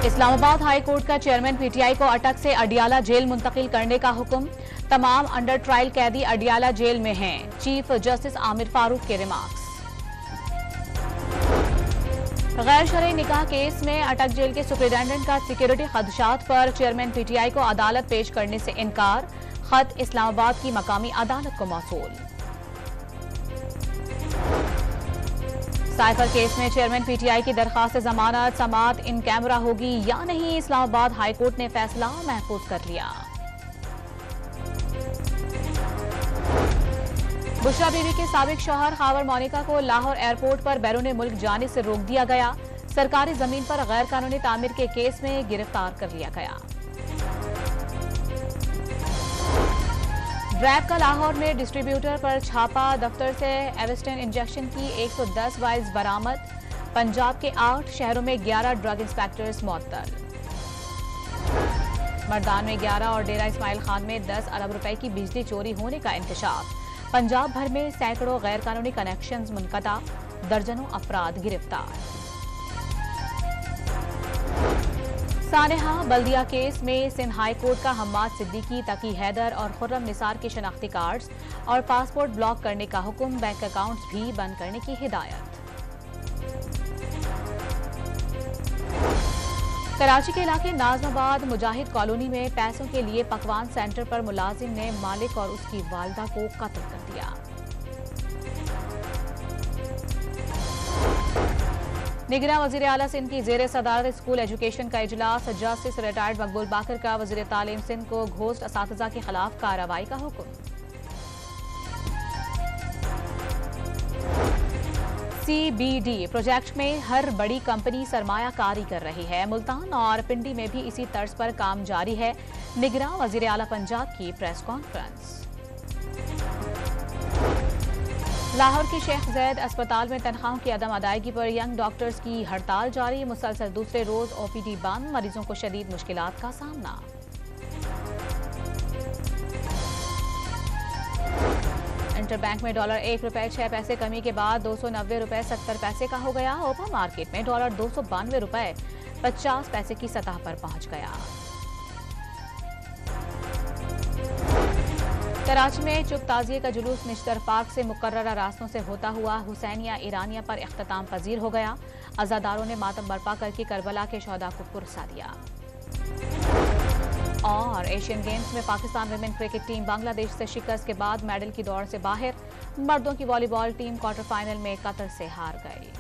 Islamabad high court का chairman PTI को अटक से अडियाला जेल मुंतकिल करने का हुक्म। तमाम अंडर ट्रायल कैदी अडियाला जेल में हैं। चीफ जस्टिस आमिर फारूक के रिमार्क्स। गैर शरई निकाह केस में अटक जेल के सुप्रिंटेंडेंट का सिक्योरिटी खदशात पर चेयरमैन पीटीआई को अदालत पेश करने से इनकार। खत इस्लामाबाद की मकामी अदालत को मौसूल। साइफर केस में चेयरमैन पीटीआई की दरखास्त जमानत समाअत इन कैमरा होगी या नहीं, इस्लामाबाद हाईकोर्ट ने फैसला महफूज कर लिया। बुशरा बीवी के साबिक शौहर खावर मोनिका को लाहौर एयरपोर्ट पर बैरून मुल्क जाने से रोक दिया गया। सरकारी जमीन पर गैर कानूनी तामीर के केस में गिरफ्तार कर लिया गया। ड्रैब का लाहौर में डिस्ट्रीब्यूटर पर छापा। दफ्तर से एवेस्टन इंजेक्शन की 110 वाइल्स बरामद। पंजाब के 8 शहरों में 11 ड्रग इंस्पेक्टर्स मुअत्तल। मर्दान में 11 और डेरा इस्माइल खान में 10 अरब रुपए की बिजली चोरी होने का इंकशाफ। पंजाब भर में सैकड़ों गैर कानूनी कनेक्शंस मुनक़ता, दर्जनों अफराद गिरफ्तार। सानेहा बल्दिया केस में सिंध हाई कोर्ट का हम्माद सिद्दीकी, तकी हैदर और खुर्रम निसार के शनाख्ती कार्ड्स और पासपोर्ट ब्लॉक करने का हुक्म। बैंक अकाउंट्स भी बंद करने की हिदायत। कराची के इलाके नाजमाबाद मुजाहिद कॉलोनी में पैसों के लिए पकवान सेंटर पर मुलाजिम ने मालिक और उसकी वालिदा को कत्ल कर दिया। निगरान वजीर आला सिंध की जेर सदारत स्कूल एजुकेशन का इजलास। जस्टिस रिटायर्ड मकबूल बाकर का वजीर तालीम सिंध को घोस्ट असातिज़ा के खिलाफ कार्रवाई का हुक्म। CBD प्रोजेक्ट में हर बड़ी कंपनी सरमायाकारी कर रही है। मुल्तान और पिंडी में भी इसी तर्ज पर काम जारी है। निगरान वजीर आला पंजाब की प्रेस कॉन्फ्रेंस। लाहौर की शेख जैद अस्पताल में तनख्वाहों की अदम अदायगी पर यंग डॉक्टर्स की हड़ताल जारी। मुसलसल दूसरे रोज OPD बंद। मरीजों को शदीद मुश्किलात का सामना। इंटरबैंक में डॉलर 1 रुपए 6 पैसे कमी के बाद 290 रुपए 70 पैसे का हो गया। ओपन मार्केट में डॉलर 292 रुपए 50 पैसे की सतह पर पहुंच गया। कराची में चुप ताजिए का जुलूस निश्तर पार्क से मुकर्ररा रास्तों से होता हुआ हुसैनिया ईरानिया पर इख्तिताम पजीर हो गया। अज़ादारों ने मातम बर्पा करके करबला के शोहदा को पुरसा दिया। और एशियन गेम्स में Pakistan women cricket team Bangladesh से शिकस्त के बाद मेडल की दौड़ से बाहर। मर्दों की वॉलीबॉल टीम क्वार्टर फाइनल में कतर से हार गई।